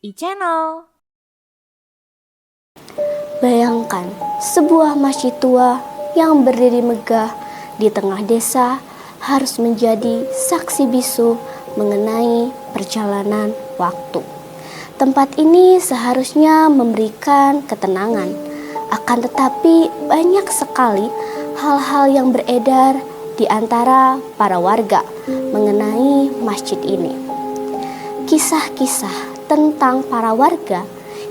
e-channel. Bayangkan sebuah masjid tua yang berdiri megah di tengah desa harus menjadi saksi bisu mengenai perjalanan waktu. Tempat ini seharusnya memberikan ketenangan, akan tetapi banyak sekali hal-hal yang beredar di antara para warga mengenai masjid ini. Kisah-kisah tentang para warga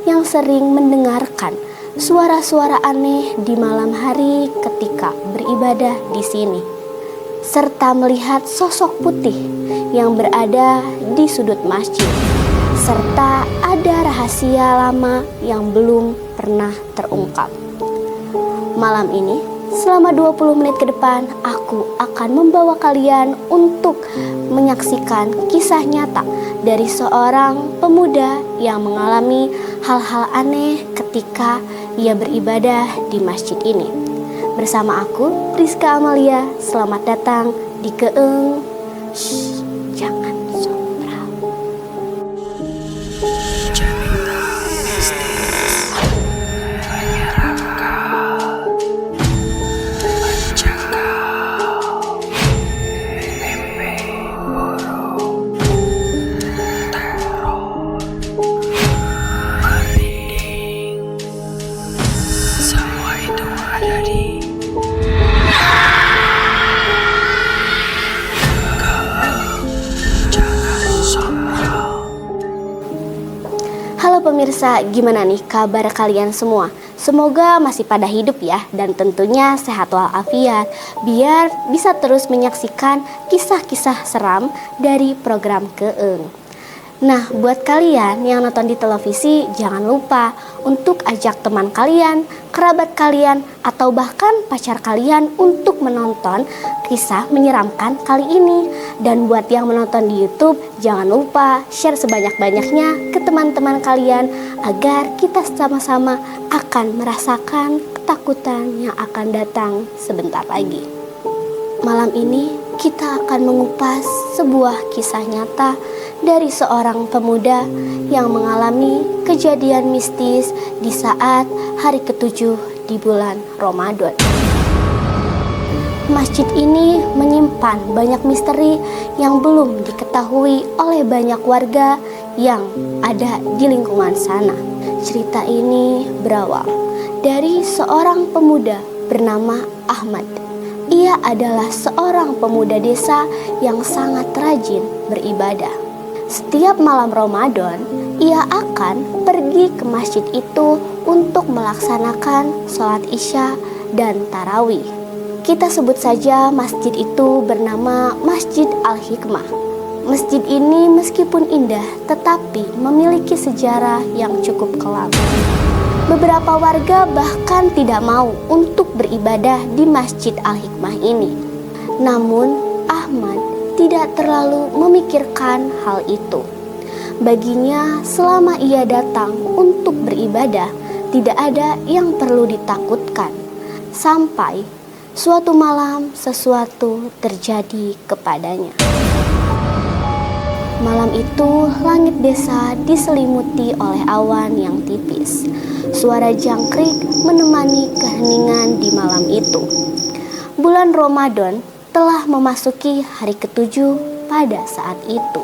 yang sering mendengarkan suara-suara aneh di malam hari ketika beribadah di sini, serta melihat sosok putih yang berada di sudut masjid, serta ada rahasia lama yang belum pernah terungkap. Malam ini, selama 20 menit ke depan, aku akan membawa kalian untuk menyaksikan kisah nyata dari seorang pemuda yang mengalami hal-hal aneh ketika ia beribadah di masjid ini. Bersama aku, Rizka Amalia, selamat datang di Keeng. Shh, jangan sombral. Halo pemirsa, gimana nih kabar kalian semua? Semoga masih pada hidup ya, dan tentunya sehat walafiat, biar bisa terus menyaksikan kisah-kisah seram dari program Keeng. Nah, buat kalian yang nonton di televisi, jangan lupa untuk ajak teman kalian, kerabat kalian, atau bahkan pacar kalian untuk menonton kisah menyeramkan kali ini. Dan buat yang menonton di YouTube, jangan lupa share sebanyak-banyaknya ke teman-teman kalian agar kita sama-sama akan merasakan ketakutan yang akan datang sebentar lagi. Malam ini kita akan mengupas sebuah kisah nyata dari seorang pemuda yang mengalami kejadian mistis di saat hari ke-7 di bulan Ramadan. Masjid ini menyimpan banyak misteri yang belum diketahui oleh banyak warga yang ada di lingkungan sana. Cerita ini berawal dari seorang pemuda bernama Ahmad. Ia adalah seorang pemuda desa yang sangat rajin beribadah. Setiap malam Ramadan, ia akan pergi ke masjid itu untuk melaksanakan sholat isya dan tarawih. Kita sebut saja masjid itu bernama Masjid Al-Hikmah. Masjid ini meskipun indah, tetapi memiliki sejarah yang cukup kelam. Beberapa warga bahkan tidak mau untuk beribadah di Masjid Al-Hikmah ini. Namun, Ahmad tidak terlalu memikirkan hal itu. Baginya, selama ia datang untuk beribadah, tidak ada yang perlu ditakutkan. Sampai suatu malam sesuatu terjadi kepadanya. Malam itu, langit desa diselimuti oleh awan yang tipis. Suara jangkrik menemani keheningan di malam itu. Bulan Ramadan telah memasuki hari ke-7 pada saat itu.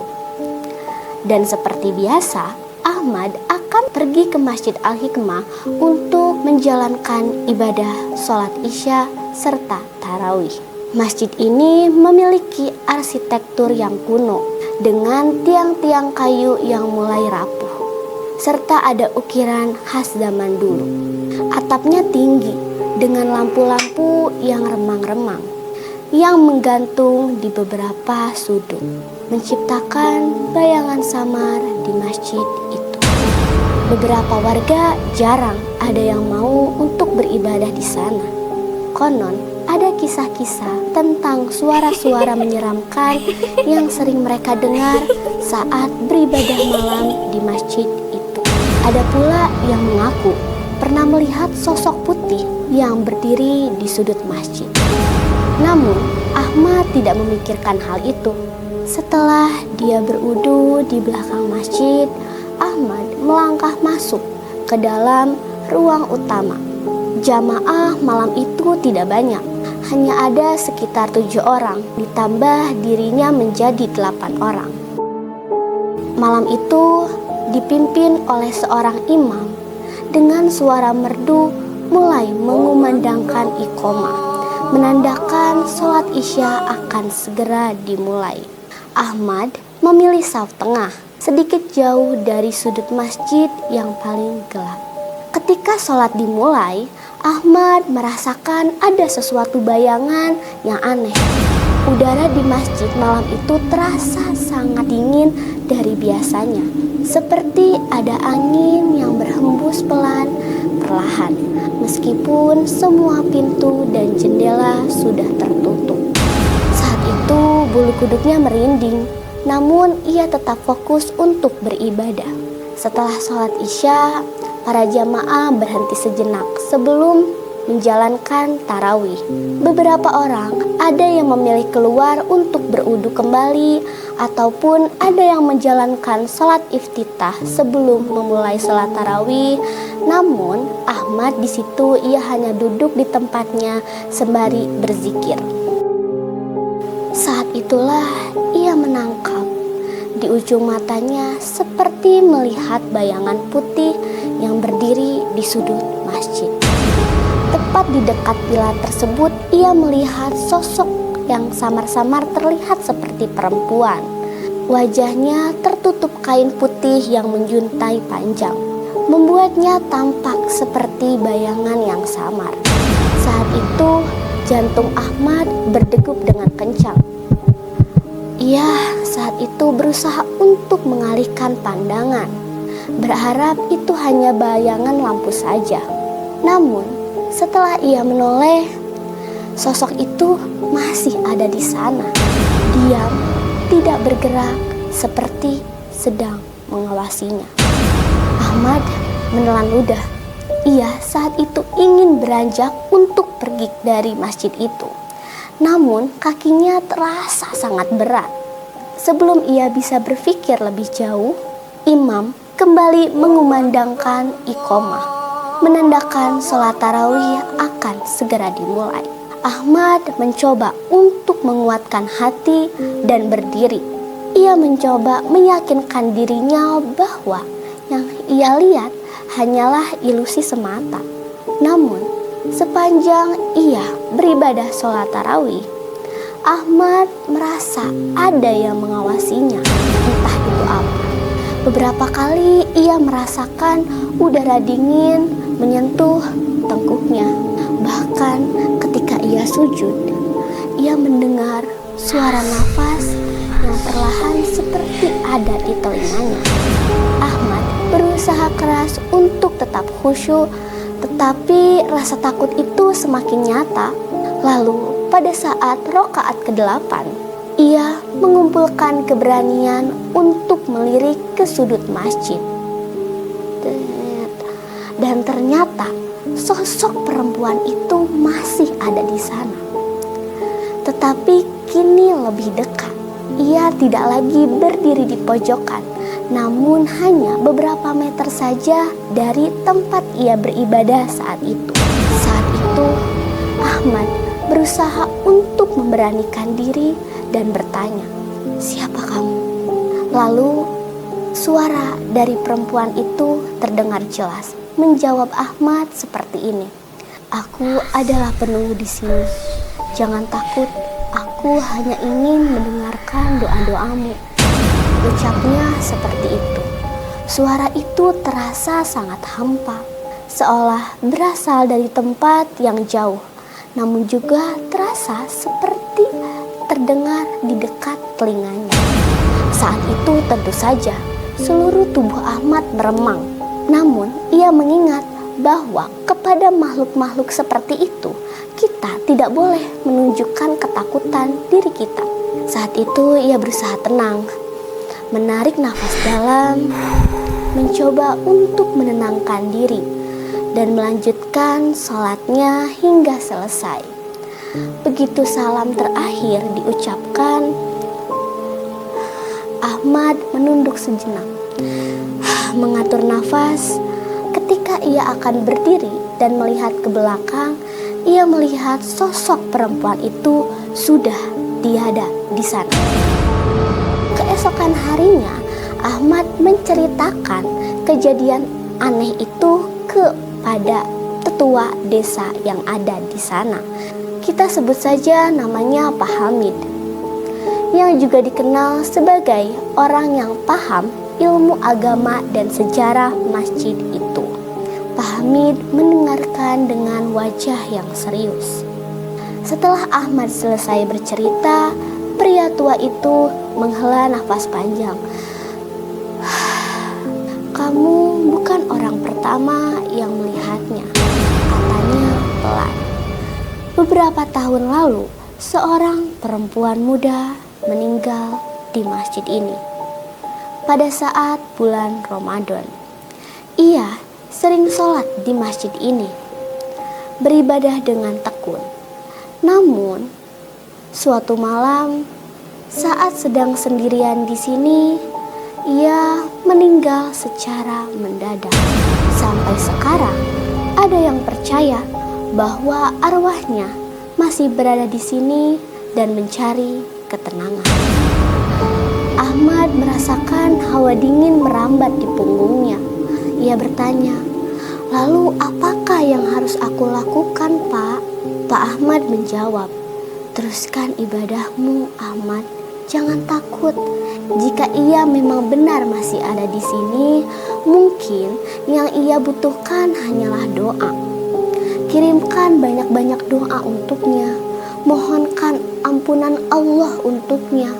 Dan seperti biasa, Ahmad akan pergi ke Masjid Al-Hikmah untuk menjalankan ibadah sholat isya serta tarawih. Masjid ini memiliki arsitektur yang kuno dengan tiang-tiang kayu yang mulai rapuh, serta ada ukiran khas zaman dulu. Atapnya tinggi dengan lampu-lampu yang remang-remang yang menggantung di beberapa sudut, menciptakan bayangan samar di masjid itu. Beberapa warga jarang ada yang mau untuk beribadah di sana. Konon, ada kisah-kisah tentang suara-suara menyeramkan yang sering mereka dengar saat beribadah malam di masjid itu. Ada pula yang mengaku pernah melihat sosok putih yang berdiri di sudut masjid. Namun, Ahmad tidak memikirkan hal itu. Setelah dia berwudu di belakang masjid, Ahmad melangkah masuk ke dalam ruang utama. Jamaah malam itu tidak banyak, hanya ada sekitar 7 orang, ditambah dirinya menjadi 8 orang. Malam itu dipimpin oleh seorang imam dengan suara merdu mulai mengumandangkan iqomah, menandakan sholat isya akan segera dimulai. Ahmad memilih saf tengah, sedikit jauh dari sudut masjid yang paling gelap. Ketika sholat dimulai, Ahmad merasakan ada sesuatu bayangan yang aneh. Udara di masjid malam itu terasa sangat dingin dari biasanya, seperti ada angin yang berhembus perlahan, meskipun semua pintu dan jendela sudah tertutup. Saat itu bulu kuduknya merinding, namun ia tetap fokus untuk beribadah. Setelah sholat isya, para jamaah berhenti sejenak sebelum menjalankan tarawih. Beberapa orang ada yang memilih keluar untuk berwudu kembali, ataupun ada yang menjalankan sholat iftitah sebelum memulai sholat tarawih. Namun Ahmad di situ ia hanya duduk di tempatnya sembari berzikir. Saat itulah ia menangkap di ujung matanya seperti melihat bayangan putih yang berdiri di sudut masjid. Tepat di dekat pilar tersebut, ia melihat sosok yang samar-samar terlihat seperti perempuan. Wajahnya tertutup kain putih yang menjuntai panjang, membuatnya tampak seperti bayangan yang samar. Saat itu, jantung Ahmad berdegup dengan kencang. Ia saat itu berusaha untuk mengalihkan pandangan, berharap itu hanya bayangan lampu saja. Namun, setelah ia menoleh, sosok itu masih ada di sana, diam, tidak bergerak, seperti sedang mengawasinya. Ahmad menelan ludah. Ia saat itu ingin beranjak untuk pergi dari masjid itu. Namun kakinya terasa sangat berat. Sebelum ia bisa berpikir lebih jauh, imam kembali mengumandangkan iqomah, menandakan sholat tarawih akan segera dimulai. Ahmad mencoba untuk menguatkan hati dan berdiri. Ia mencoba meyakinkan dirinya bahwa yang ia lihat hanyalah ilusi semata. Namun sepanjang ia beribadah sholat tarawih, Ahmad merasa ada yang mengawasinya, entah itu apa. Beberapa kali ia merasakan udara dingin menyentuh tengkuknya. Bahkan ketika ia sujud, ia mendengar suara nafas yang perlahan seperti ada di telinganya. Ahmad berusaha keras untuk tetap khusyuk, tetapi rasa takut itu semakin nyata. Lalu pada saat rakaat ke-8, ia mengumpulkan keberanian untuk melirik ke sudut masjid. Dan ternyata sosok perempuan itu masih ada di sana. Tetapi kini lebih dekat. Ia tidak lagi berdiri di pojokan, namun hanya beberapa meter saja dari tempat ia beribadah saat itu. Saat itu, Ahmad berusaha untuk memberanikan diri dan bertanya, "Siapa kamu?" Lalu suara dari perempuan itu terdengar jelas, menjawab Ahmad seperti ini, "Aku adalah penunggu di sini. Jangan takut, aku hanya ingin mendengarkan doa-doamu." Ucapnya seperti itu. Suara itu terasa sangat hampa, seolah berasal dari tempat yang jauh, namun juga terasa seperti terdengar di dekat telinganya. Saat itu tentu saja seluruh tubuh Ahmad meremang. Namun ia mengingat bahwa kepada makhluk-makhluk seperti itu kita tidak boleh menunjukkan ketakutan diri kita. Saat itu ia berusaha tenang, menarik nafas dalam, mencoba untuk menenangkan diri, dan melanjutkan sholatnya hingga selesai. Begitu salam terakhir diucapkan, Ahmad menunduk sejenak, Mengatur nafas, ketika ia akan berdiri dan melihat ke belakang, ia melihat sosok perempuan itu sudah tiada di sana. Keesokan harinya, Ahmad menceritakan kejadian aneh itu kepada tetua desa yang ada di sana. Kita sebut saja namanya Pak Hamid, yang juga dikenal sebagai orang yang paham ilmu agama dan sejarah masjid itu. Pak Hamid mendengarkan dengan wajah yang serius. Setelah Ahmad selesai bercerita, pria tua itu menghela nafas panjang. "Kamu bukan orang pertama yang melihatnya," katanya pelan. "Beberapa tahun lalu, seorang perempuan muda meninggal di masjid ini pada saat bulan Ramadan. Ia sering sholat di masjid ini, beribadah dengan tekun. Namun, suatu malam saat sedang sendirian di sini, ia meninggal secara mendadak. Sampai sekarang, ada yang percaya bahwa arwahnya masih berada di sini dan mencari ketenangan." Ahmad merasakan hawa dingin merambat di punggungnya. Ia bertanya, "Lalu apakah yang harus aku lakukan, Pak?" Pak Ahmad menjawab, "Teruskan ibadahmu, Ahmad. Jangan takut. Jika ia memang benar masih ada di sini, mungkin yang ia butuhkan hanyalah doa. Kirimkan banyak-banyak doa untuknya. Mohonkan ampunan Allah untuknya.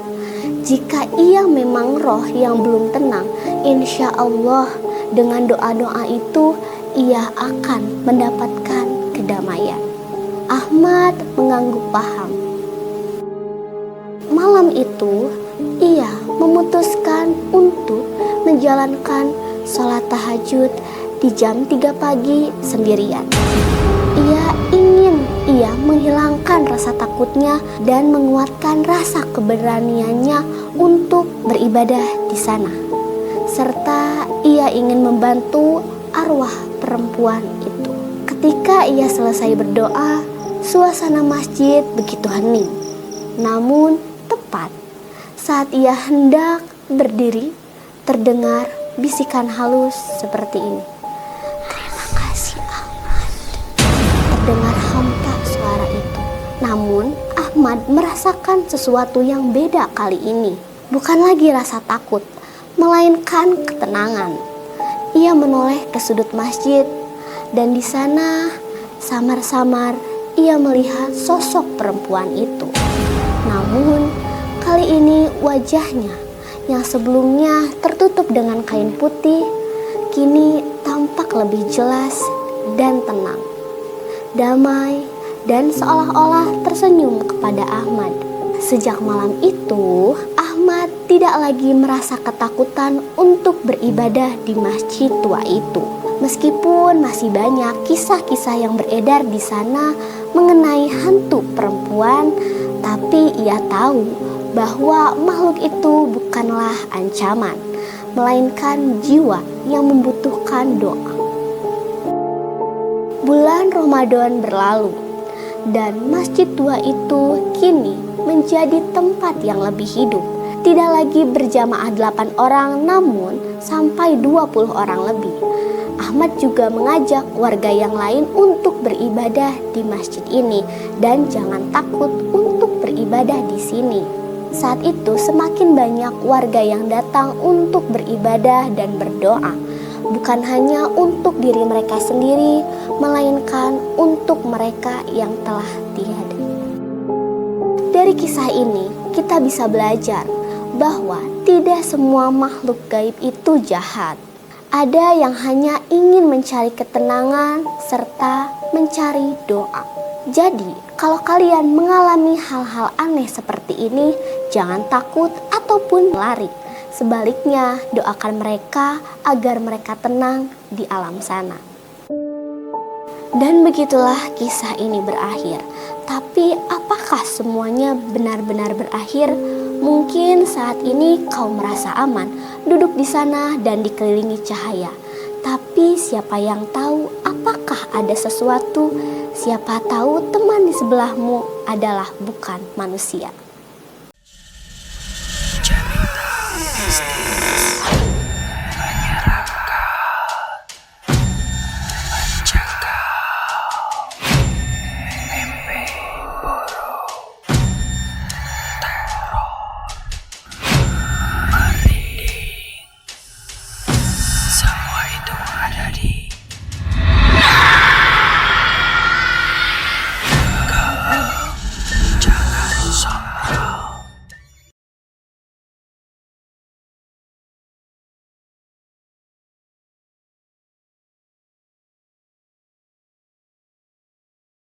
Jika ia memang roh yang belum tenang, insya Allah dengan doa-doa itu ia akan mendapatkan kedamaian." Ahmad mengangguk paham. Malam itu, ia memutuskan untuk menjalankan sholat tahajud di jam 3 pagi sendirian. Ia menghilangkan rasa takutnya dan menguatkan rasa keberaniannya untuk beribadah di sana. Serta ia ingin membantu arwah perempuan itu. Ketika ia selesai berdoa, suasana masjid begitu hening. Namun tepat saat ia hendak berdiri, terdengar bisikan halus seperti ini. "Terima kasih, Ahmad." Terdengar hampa suara itu. Namun Ahmad merasakan sesuatu yang beda kali ini. Bukan lagi rasa takut, melainkan ketenangan. Ia menoleh ke sudut masjid, dan di sana samar-samar ia melihat sosok perempuan itu. Namun kali ini wajahnya yang sebelumnya tertutup dengan kain putih, kini tampak lebih jelas dan tenang, damai, dan seolah-olah tersenyum kepada Ahmad. Sejak malam itu, Ahmad tidak lagi merasa ketakutan untuk beribadah di masjid tua itu. Meskipun masih banyak kisah-kisah yang beredar di sana mengenai hantu perempuan, tapi ia tahu bahwa makhluk itu bukanlah ancaman, melainkan jiwa yang membutuhkan doa. Bulan Ramadan berlalu, dan masjid tua itu kini menjadi tempat yang lebih hidup. Tidak lagi berjamaah 8 orang, namun sampai 20 orang lebih. Ahmad juga mengajak warga yang lain untuk beribadah di masjid ini dan jangan takut untuk beribadah di sini. Saat itu semakin banyak warga yang datang untuk beribadah dan berdoa, bukan hanya untuk diri mereka sendiri, melainkan untuk mereka yang telah tiada. Dari kisah ini kita bisa belajar bahwa tidak semua makhluk gaib itu jahat. Ada yang hanya ingin mencari ketenangan serta mencari doa. Jadi, kalau kalian mengalami hal-hal aneh seperti ini, jangan takut ataupun lari. Sebaliknya, doakan mereka agar mereka tenang di alam sana. Dan begitulah kisah ini berakhir. Tapi apakah apakah semuanya benar-benar berakhir? Mungkin saat ini kau merasa aman, duduk di sana dan dikelilingi cahaya. Tapi siapa yang tahu apakah ada sesuatu? Siapa tahu teman di sebelahmu adalah bukan manusia.